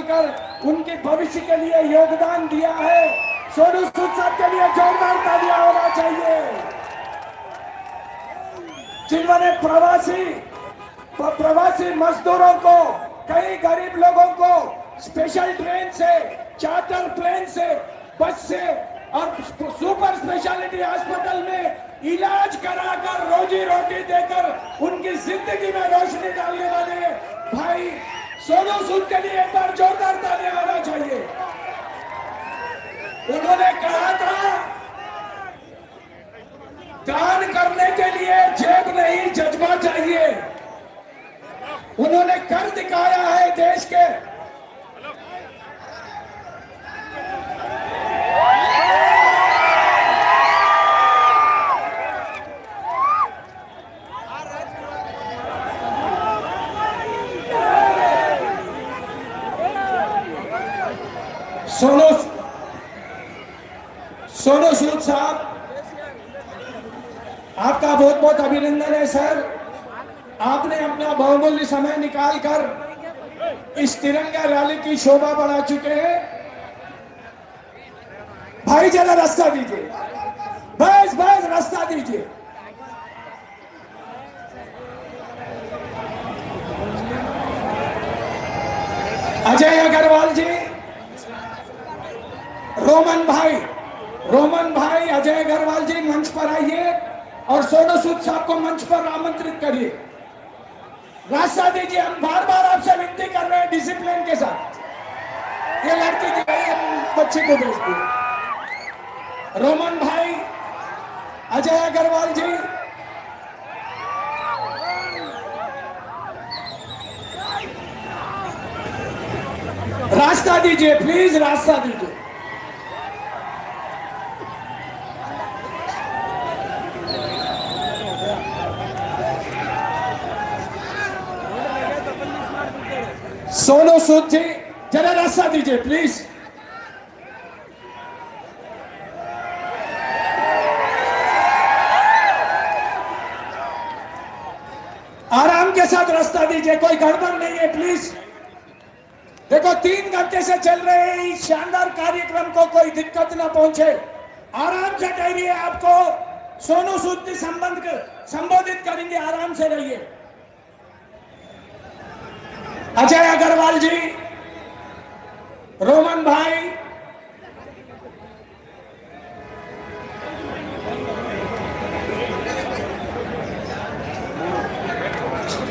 चलकर उनके भविष्य के लिए योगदान दिया है। सोनू सूद साहब के लिए जोरदार तालियां होना चाहिए, जिन्होंने प्रवासी मजदूरों को, कई गरीब लोगों को स्पेशल ट्रेन से, चार्टर प्लेन से, बस से और सुपर स्पेशलिटी अस्पताल में इलाज कराकर रोजी रोटी देकर उनकी जिंदगी में रोशनी डालने वाले भाई सोनू सूद के लिए एक बार जोरदार तालियां होना चाहिए। उन्होंने कहा था दान करने के लिए जेब नहीं जज्बा चाहिए। उन्होंने कर दिखाया है देश के। सोनू सूद साहब, आपका बहुत बहुत अभिनंदन है सर। आपने अपना बहुमूल्य समय निकालकर इस तिरंगा रैली की शोभा बढ़ा चुके हैं। भाई जरा रास्ता दीजिए, बस रास्ता दीजिए। अजय अग्रवाल जी, रोमन भाई अजय अग्रवाल जी मंच पर आइए और सोनू सूद साहब को मंच पर आमंत्रित करिए। रास्ता दीजिए, हम बार बार आपसे विनती कर रहे हैं डिसिप्लिन के साथ। ये लड़की की बच्चे को भेज दिए। रोमन भाई, अजय अग्रवाल जी, रास्ता दीजिए प्लीज, रास्ता दीजिए। सोनू सूद जी, जरा रास्ता दीजिए प्लीज। आराम के साथ रास्ता दीजिए, कोई गड़बड़ नहीं है प्लीज। देखो 3 घंटे से चल रहे इस शानदार कार्यक्रम को कोई दिक्कत ना पहुंचे। आराम से ठहरिए, आपको सोनू सूद जी संबोधित करेंगे, आराम से रहिए। अजय अग्रवाल जी, रोमन भाई,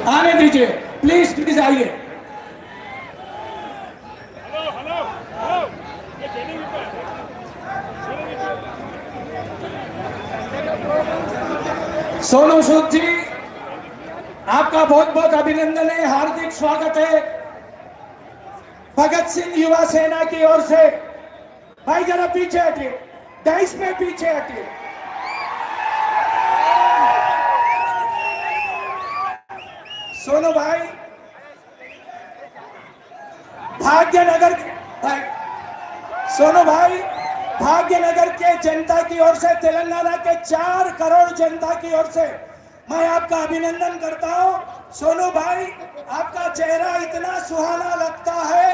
आने दीजिए प्लीज आइए। सोनू सूद जी, आपका बहुत बहुत अभिनंदन है, हार्दिक स्वागत है भगत सिंह युवा सेना की ओर से। भाई जरा पीछे हटिए, डाइस में पीछे हटिए। सोनू भाई, सोनू भाई, भाग्यनगर के जनता की ओर से, तेलंगाना के 4 करोड़ जनता की ओर से मैं आपका अभिनंदन करता हूं। सोनू भाई, आपका चेहरा इतना सुहाना लगता है,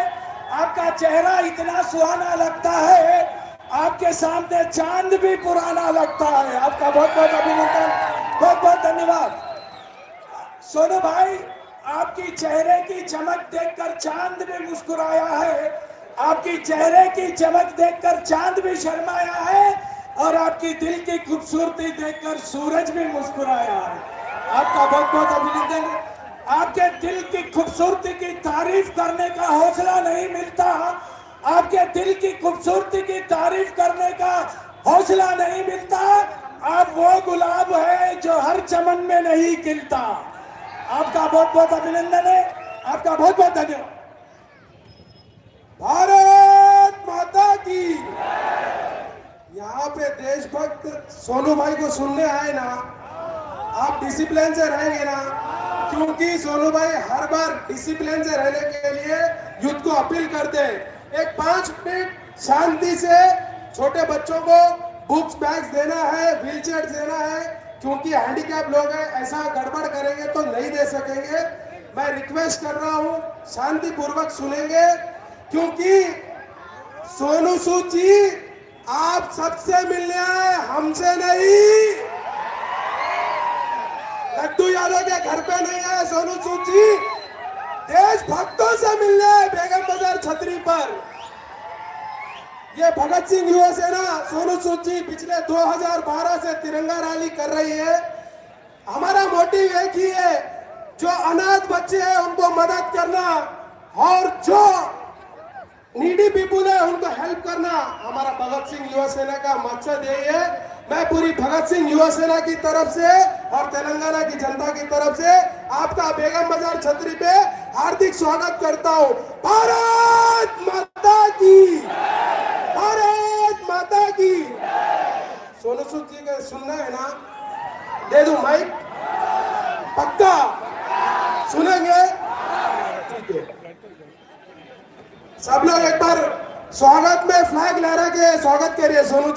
आपका चेहरा इतना सुहाना लगता है, आपके सामने चांद भी पुराना लगता है। आपका बहुत बहुत अभिनंदन, बहुत बहुत धन्यवाद। सोनू भाई, आपकी चेहरे की चमक देखकर चांद भी मुस्कुराया है, आपकी चेहरे की चमक देखकर चांद भी शर्माया है और आपकी दिल की खूबसूरती देखकर सूरज भी मुस्कुराया है। आपका बहुत बहुत अभिनंदन। आपके दिल की खूबसूरती की तारीफ करने का हौसला नहीं मिलता, आपके दिल की खूबसूरती की तारीफ करने का हौसला नहीं मिलता। आप वो गुलाब है जो हर चमन में नहीं खिलता। आपका बहुत बहुत अभिनंदन है, आपका बहुत बहुत धन्यवाद। भारत माता की। यहाँ पे देशभक्त सोनू भाई को सुनने आए ना, आप डिसिप्लिन से रहेंगे ना, क्योंकि सोनू भाई हर बार डिसिप्लिन से रहने के लिए युद्ध को अपील करते हैं। एक 5 मिनट शांति से छोटे बच्चों को बुक्स बैग्स देना है, व्हीलचेयर देना है, क्योंकि हैंडीकैप लोग हैं, ऐसा गड़बड़ करेंगे तो नहीं दे सकेंगे। मैं रिक्वेस्ट कर रहा हूँ, शांति पूर्वक सुनेंगे। क्योंकि सोनू सूद जी आप सबसे मिलने आए, हमसे नहीं। लड्डू यादव के घर पे नहीं आए सोनू सूद जी, देशभक्तों से मिलने आए बेगम बाजार छतरी पर। ये भगत सिंह युवा सेना सोनू सूद जी पिछले 2012 से तिरंगा रैली कर रही है। हमारा मोटिव एक ही है, जो अनाथ बच्चे हैं उनको मदद करना और जो नीडी पीपुल है उनको हेल्प करना। हमारा भगत सिंह युवा सेना का मकसद यही है। मैं पूरी भगत सिंह युवा सेना की तरफ से और तेलंगाना की जनता की तरफ से आपका बेगम बाजार छतरी पे हार्दिक स्वागत करता हूं। भारत माता की, भारत माता की। सोनू सूद जी का सुनना है ना? दे दूं माइक? पक्का सुनेंगे? ठीक है, सब लोग एक बार स्वागत में फ्लैग लहरा के स्वागत करिए सोनू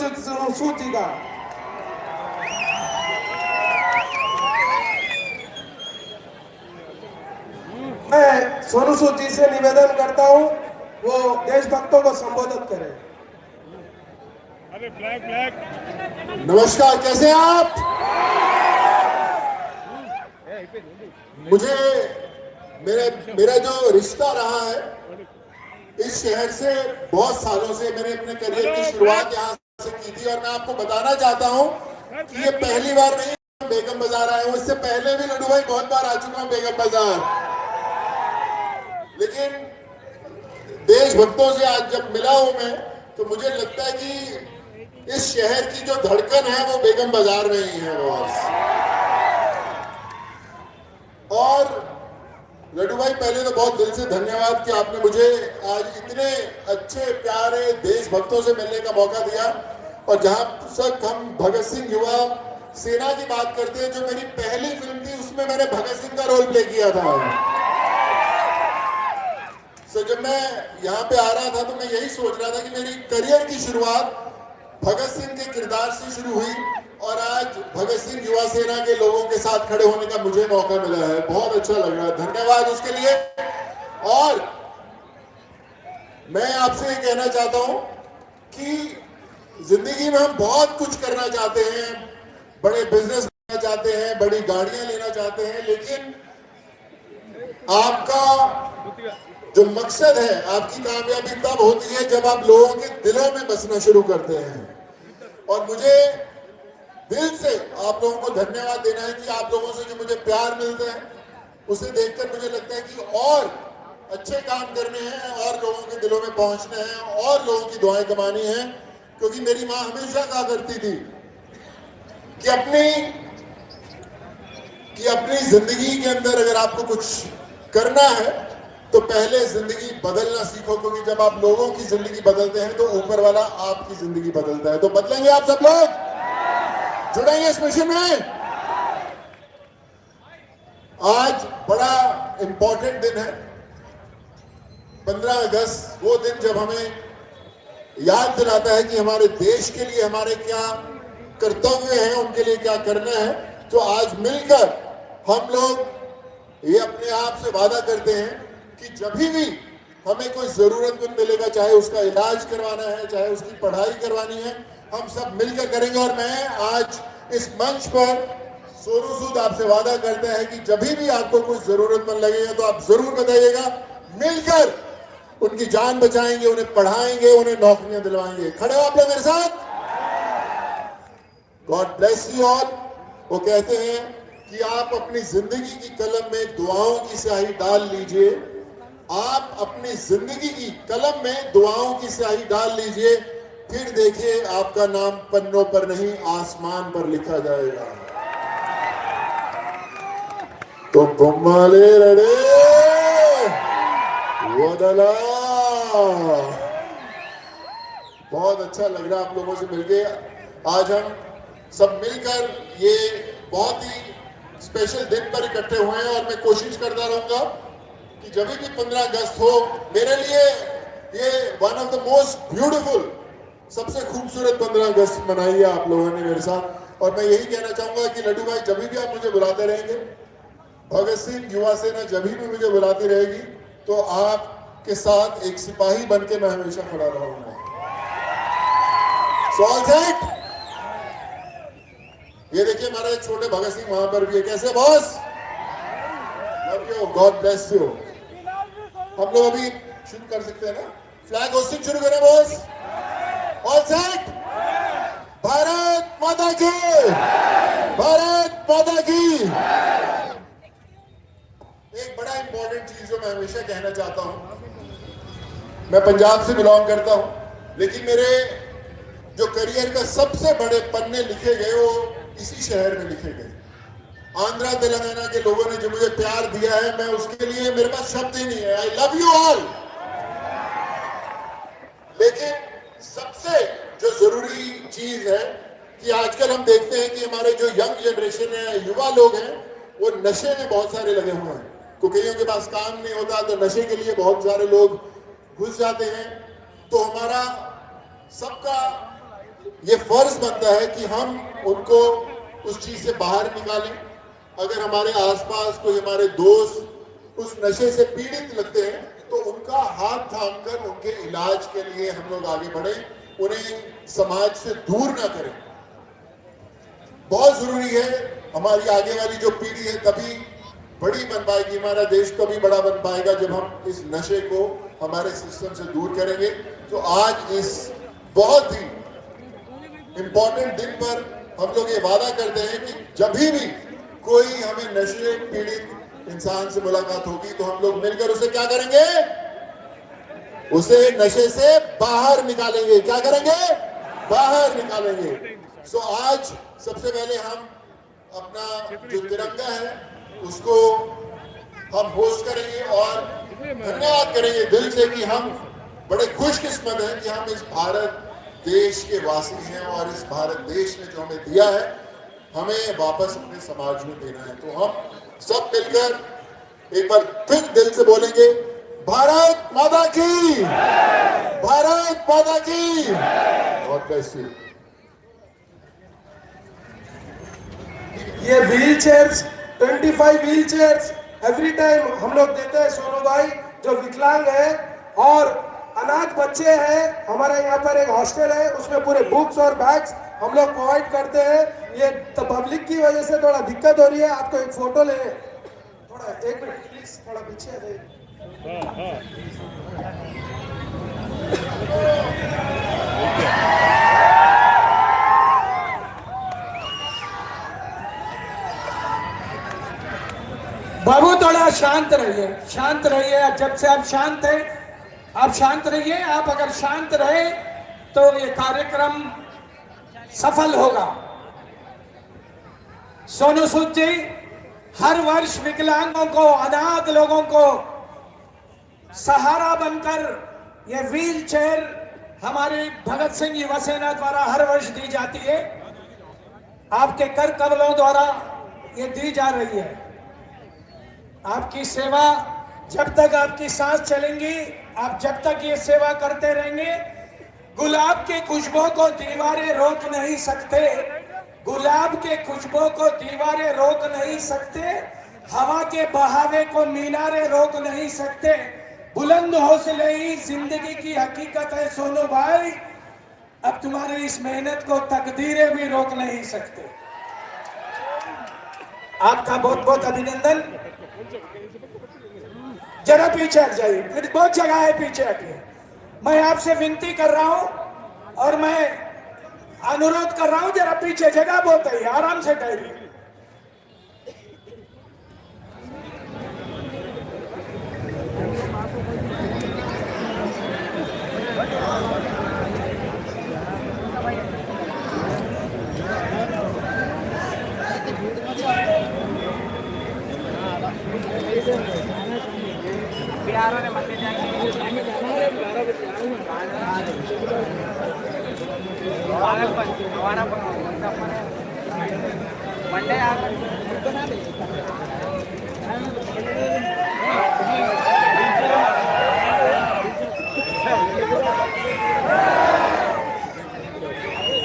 सूद जी का। मैं सोनू सूद जी से निवेदन करता हूं वो देशभक्तों को संबोधित करें। अरे फ्लैग फ्लैग। नमस्कार, कैसे हैं आप? मुझे मेरा जो रिश्ता रहा है इस शहर से बहुत सालों से, मैंने अपने करियर की शुरुआत यहाँ से की थी और मैं आपको बताना चाहता हूँ कि ये पहली बार नहीं बेगम बाजार आया हूँ। इससे पहले भी लड्डू भाई बहुत बार आ चुका हूँ बेगम बाजार, लेकिन देशभक्तों से आज जब मिला हूं मैं तो मुझे लगता है कि इस शहर की जो धड़कन है वो बेगम बाजार में ही है बॉस। और लड्डू भाई पहले तो बहुत दिल से धन्यवाद कि आपने मुझे आज इतने अच्छे प्यारे देशभक्तों से मिलने का मौका दिया। और जहां तक हम भगत सिंह युवा सेना की बात करते हैं, जो मेरी पहली फिल्म थी उसमें मैंने भगत सिंह का रोल प्ले किया था। तो जब मैं यहाँ पे आ रहा था तो मैं यही सोच रहा था कि मेरी करियर की शुरुआत भगत सिंह के किरदार से शुरू हुई और आज भगत सिंह युवा सेना के लोगों के साथ खड़े होने का मुझे मौका मिला है। बहुत अच्छा लग रहा है, धन्यवाद उसके लिए। और मैं आपसे ये कहना चाहता हूं कि जिंदगी में हम बहुत कुछ करना चाहते हैं, बड़े बिजनेस करना चाहते हैं, बड़ी गाड़ियां लेना चाहते हैं, लेकिन आपका जो मकसद है, आपकी कामयाबी तब होती है जब आप लोगों के दिलों में बसना शुरू करते हैं। और मुझे दिल से आप लोगों को धन्यवाद देना है कि आप लोगों से जो मुझे प्यार मिलता है उसे देखकर मुझे लगता है कि और अच्छे काम करने हैं और लोगों के दिलों में पहुंचने हैं और लोगों की दुआएं कमानी है। क्योंकि मेरी माँ हमेशा कहा करती थी कि अपनी जिंदगी के अंदर अगर आपको कुछ करना है तो पहले जिंदगी बदलना सीखो, क्योंकि जब आप लोगों की जिंदगी बदलते हैं तो ऊपर वाला आपकी जिंदगी बदलता है। तो बदलेंगे आप सब लोग, जुड़ेंगे इस मिशन में। आज बड़ा इंपॉर्टेंट दिन है, 15 अगस्त, वो दिन जब हमें याद दिलाता है कि हमारे देश के लिए हमारे क्या कर्तव्य हैं, उनके लिए क्या करना है। तो आज मिलकर हम लोग ये अपने आप से वादा करते हैं कि जब भी हमें कोई जरूरतमंद मिलेगा, चाहे उसका इलाज करवाना है, चाहे उसकी पढ़ाई करवानी है, हम सब मिलकर करेंगे। और मैं आज इस मंच पर सोनू सूद आपसे वादा करता है कि जब भी आपको कुछ जरूरतमंद लगेगा तो आप जरूर बताइएगा, मिलकर उनकी जान बचाएंगे, उन्हें पढ़ाएंगे, उन्हें नौकरियां दिलवाएंगे। खड़े हो आप लोग मेरे साथ? God bless you all. वो कहते हैं कि आप अपनी जिंदगी की कलम में दुआओं की स्याही डाल लीजिए, आप अपनी जिंदगी की कलम में दुआओं की स्याही डाल लीजिए, फिर देखिए आपका नाम पन्नों पर नहीं आसमान पर लिखा जाएगा। तो बुम्माले रड़े वदला। बहुत अच्छा लग रहा है आप लोगों से मिलके। आज हम सब मिलकर ये बहुत ही स्पेशल दिन पर इकट्ठे हुए हैं और मैं कोशिश करता रहूंगा कि जब भी 15 अगस्त हो, मेरे लिए ये one of the most beautiful, सबसे खूबसूरत 15 अगस्त मनाई है आप लोगों ने मेरे साथ। और मैं यही कहना चाहूंगा कि लड्डू भाई जब भी आप मुझे बुलाते रहेंगे, भगत सिंह युवा सेना जब भी मुझे बुलाती रहेगी, तो आप के साथ एक सिपाही बन के मैं हमेशा खड़ा रहूंगा। So all set? ये देखिए हमारा एक छोटे भगत सिंह वहां पर भी है। कैसे boss? Love you, God bless you. हम लोग अभी शुरू कर सकते हैं ना? फ्लैग होस्टिंग शुरू करें boss? All set? Bharat Mata की, भारत माता की। एक बड़ा इंपॉर्टेंट चीज जो मैं हमेशा कहना चाहता हूं, मैं पंजाब से बिलोंग करता हूं, लेकिन मेरे जो करियर का सबसे बड़े पन्ने लिखे गए वो इसी शहर में लिखे गए। आंध्रा तेलंगाना के लोगों ने जो मुझे प्यार दिया है, मैं उसके लिए मेरे पास शब्द ही नहीं है। I love you all. लेकिन सबसे जो जरूरी चीज है कि आजकल हम देखते हैं कि हमारे जो यंग जनरेशन है, युवा लोग हैं, वो नशे में बहुत सारे लगे हुए हैं। कईयों के पास काम नहीं होता तो नशे के लिए बहुत सारे लोग घुस जाते हैं। तो हमारा सबका ये फर्ज बनता है कि हम उनको उस चीज से बाहर निकालें। अगर हमारे आसपास कोई हमारे दोस्त उस नशे से पीड़ित लगते हैं तो उनका हाथ थामकर उनके इलाज के लिए हम लोग आगे बढ़े, उन्हें समाज से दूर ना करें। बहुत जरूरी है। हमारी आगे वाली जो पीढ़ी है तभी बड़ी बन पाएगी, हमारा देश तभी बड़ा बन पाएगा जब हम इस नशे को हमारे सिस्टम से दूर करेंगे। तो आज इस बहुत ही इंपॉर्टेंट दिन पर हम लोग ये वादा करते हैं कि जब भी कोई हमें नशे पीड़ित इंसान से मुलाकात होगी तो हम लोग मिलकर उसे क्या करेंगे? उसे नशे से बाहर निकालेंगे। क्या करेंगे? बाहर निकालेंगे। सो आज सबसे पहले हम अपना जो तिरंगा है उसको हम होस्ट करेंगे और धन्यवाद करेंगे दिल से कि हम बड़े खुशकिस्मत हैं कि हम इस भारत देश के वासी हैं और इस भारत देश ने जो हमें दिया है हमें वापस अपने समाज में देना है। तो हम सब मिलकर एक बार फिर दिल से बोलेंगे, भारत माता की, भारत माता की। God bless you. ये wheelchairs 25 wheelchairs every time हम लोग देते हैं सोनू भाई जो विकलांग है और अनाथ बच्चे हैं। हमारे यहाँ पर एक हॉस्टल है, उसमें पूरे बुक्स और बैग्स हम लोग प्रोवाइड करते हैं। ये तो पब्लिक की वजह से थोड़ा दिक्कत हो रही है। आपको एक फोटो लेने, थोड़ा एक मिनट प्लीज, थोड़ा पीछे आ जाइए। बाबू थोड़ा शांत रहिए, शांत रहिए। जब से आप शांत हैं, आप शांत रहिए। आप अगर शांत रहे तो ये कार्यक्रम सफल होगा। सोनू सूद जी हर वर्ष विकलांगों को, अनाथ लोगों को सहारा बनकर ये व्हील चेयर हमारी भगत सिंह युवा सेना द्वारा हर वर्ष दी जाती है। आपके कर कमलों द्वारा ये दी जा रही है। आपकी सेवा जब तक आपकी सांस चलेंगी, आप जब तक ये सेवा करते रहेंगे, गुलाब के खुशबू को दीवारें रोक नहीं सकते। गुलाब के खुशबू को दीवारें रोक नहीं सकते। हवा के बहावे को मीनारे रोक नहीं सकते। बुलंद हौसले ही जिंदगी की हकीकत है सोनू भाई। अब तुम्हारी इस मेहनत को तकदीरें भी रोक नहीं सकते। आपका बहुत बहुत अभिनंदन। जरा पीछे हट जाइए, फिर बहुत जगह है पीछे हटिए। मैं आपसे विनती कर रहा हूं और मैं अनुरोध कर रहा हूं, जरा पीछे जगह बहुत है, आराम से टहलिए।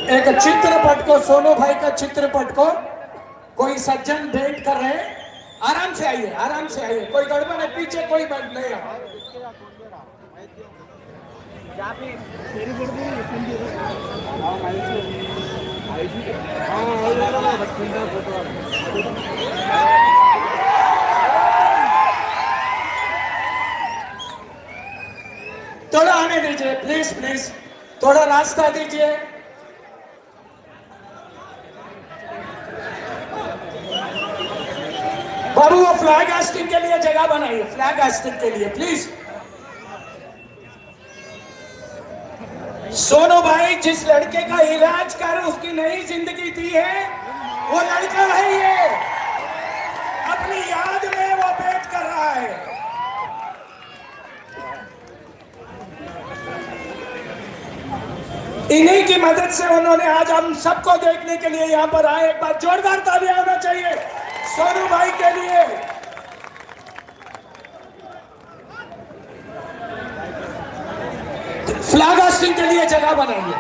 एक चित्रपट को, सोनू भाई का चित्रपट को कोई सज्जन भेंट कर रहे हैं। आराम से आइए, आराम से आइए, कोई गड़बड़ है, पीछे कोई बैठ नहीं है। थोड़ा आने दीजिए प्लीज प्लीज, थोड़ा रास्ता दीजिए। बाबू वो फ्लैग हास्टिंग के लिए जगह बनाइए, फ्लैग हास्टिंग के लिए प्लीज। सोनू भाई जिस लड़के का इलाज कर उसकी नई जिंदगी दी है, वो लड़का है ये, अपनी याद में वो वेट कर रहा है। इन्हीं की मदद से उन्होंने आज हम सबको देखने के लिए यहाँ पर आए। एक बार जोरदार तालियां होना चाहिए सोनू भाई के लिए। फ्लैग हास्टिंग के लिए जगह बनाइए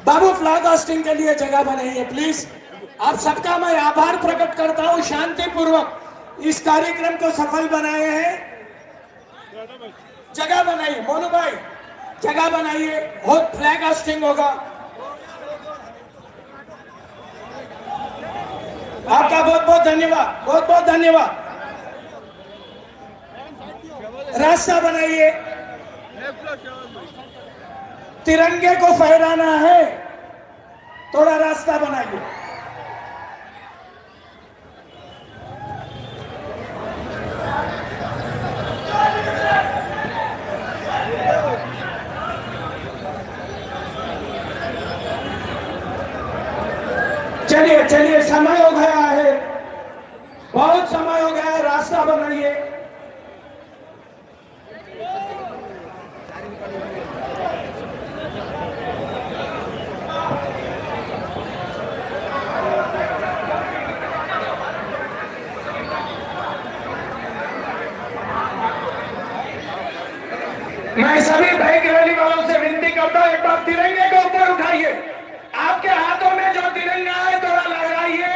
बाबू, फ्लैग हास्टिंग के लिए जगह बनाइए प्लीज। आप सबका मैं आभार प्रकट करता हूं, शांतिपूर्वक इस कार्यक्रम को सफल बनाए हैं। जगह बनाइए मोनू भाई, जगह बनाइए, फ्लैग हास्टिंग होगा। आपका बहुत बहुत धन्यवाद, बहुत बहुत धन्यवाद। रास्ता बनाइए, तिरंगे को फहराना है, थोड़ा रास्ता बनाइए। चलिए चलिए, समय हो गया है, बहुत समय हो गया है, रास्ता बनाइए। मैं सभी बाइक रैली वालों से विनती करता हूं, एक बार तिरंगे को ऊपर उठाइए। आपके हाथों में जो तिरंगा है थोड़ा लहराइए।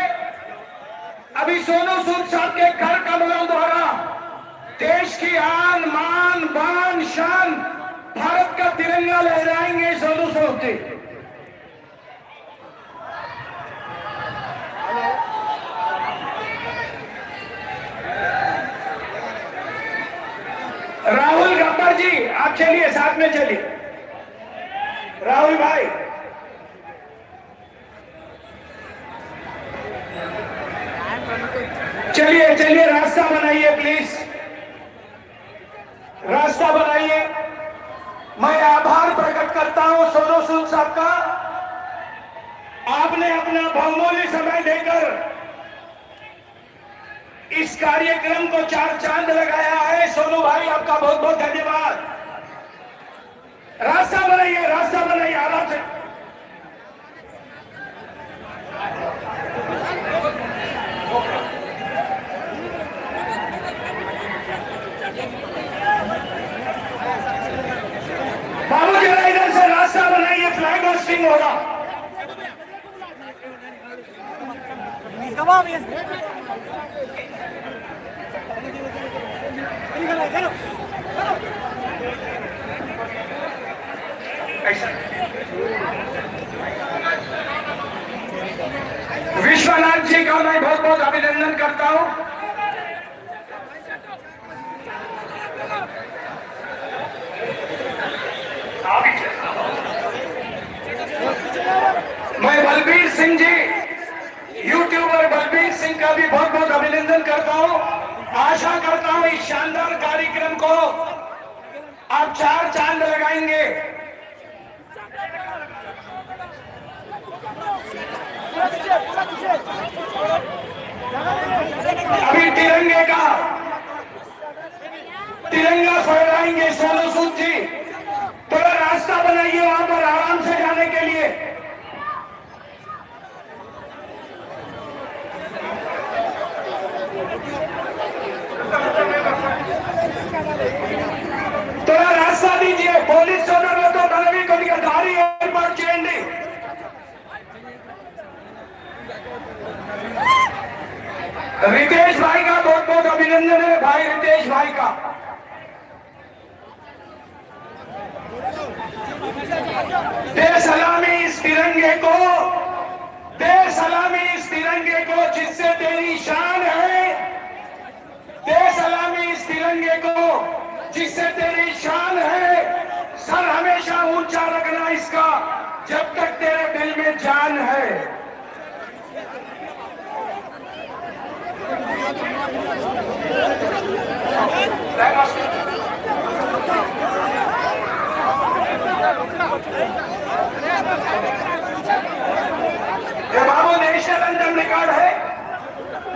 अभी सोनू सूद साहब के घर कमलों द्वारा देश की आन मान बान शान भारत का तिरंगा लहराएंगे सोनू सूद जी। राहुल गब्बर जी आप चलिए, साथ में चलिए। राहुल भाई चलिए चलिए, रास्ता बनाइए प्लीज, रास्ता बनाइए। मैं आभार प्रकट करता हूं सोनू सूद साहब का, आपने अपना बहुमूल्य समय देकर इस कार्यक्रम को चार चांद लगाया है। सोनू भाई आपका बहुत बहुत धन्यवाद। रास्ता बनाइए, रास्ता बनाइए आराम से। बाबू जरा इधर से रास्ता बनाइए, फ्लैग होस्टिंग होगा। विश्वनाथ जी का मैं बहुत बहुत अभिनंदन करता हूं। मैं बलबीर सिंह जी, यूट्यूबर बलबीर सिंह का भी बहुत बहुत अभिनंदन करता हूं। आशा करता हूं इस शानदार कार्यक्रम को आप चार चांद लगाएंगे। अभी तिरंगा फहराएंगे सोनू सूद जी, थोड़ा रास्ता बनाइए वहां पर आराम से जाने के लिए। थोड़ा रास्ता दीजिए, పోలీస్ సోదరులతో మనవి కొద్దిగా దారి ఏర్పాటు చేయండి। रितेश भाई का बहुत बहुत अभिनंदन है, भाई रितेश भाई का। दे सलामी इस तिरंगे को, दे सलामी इस तिरंगे को जिससे तेरी शान है, दे सलामी इस तिरंगे को जिससे तेरी शान है। सर हमेशा ऊंचा रखना इसका जब तक तेरे दिल में जान है। ये बाबू नेशनल एंथम रिकॉर्ड है,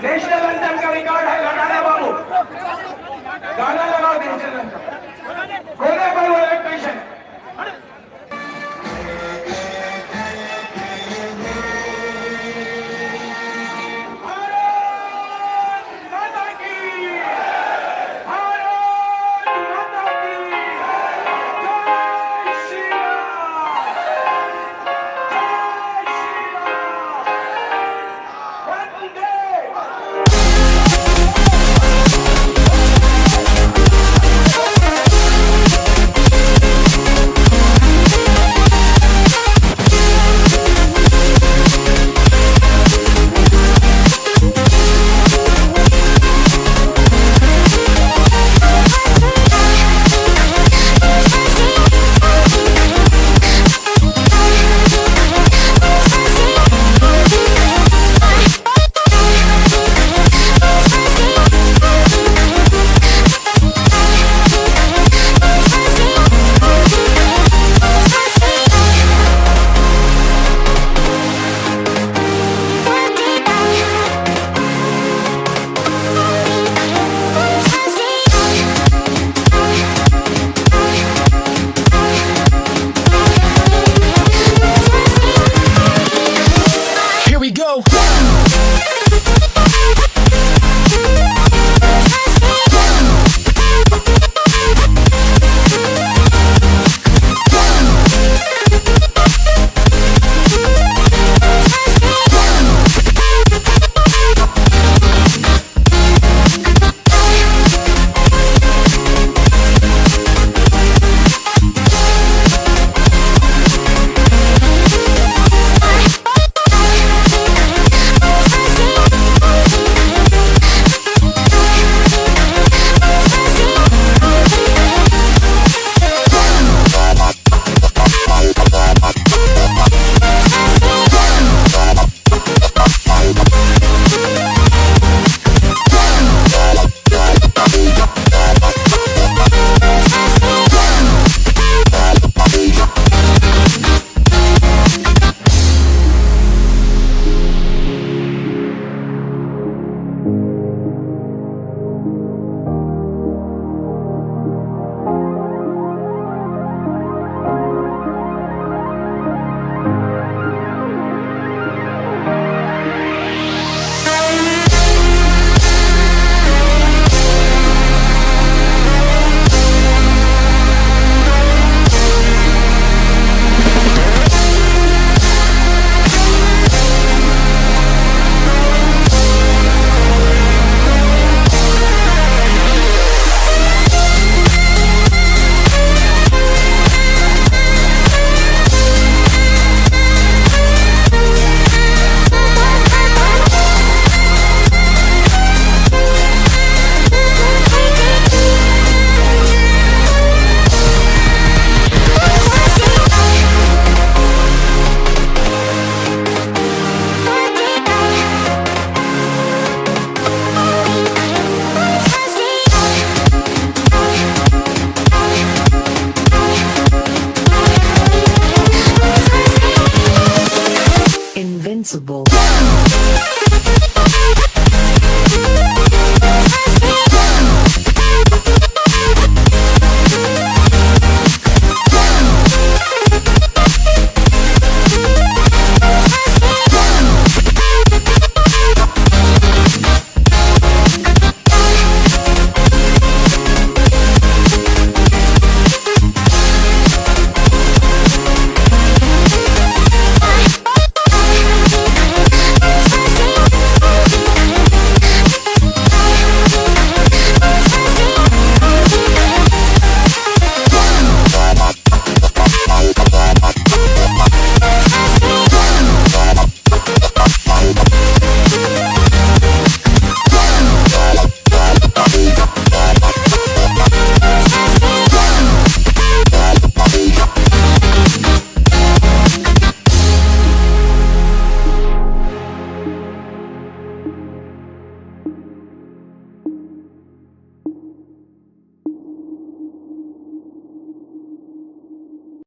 नेशनल एंथम का रिकॉर्ड है। लगाना बाबू, गाना लगाओ नेशनल एंथम। कोने पर वो इलेक्ट्रीशियन Invincible.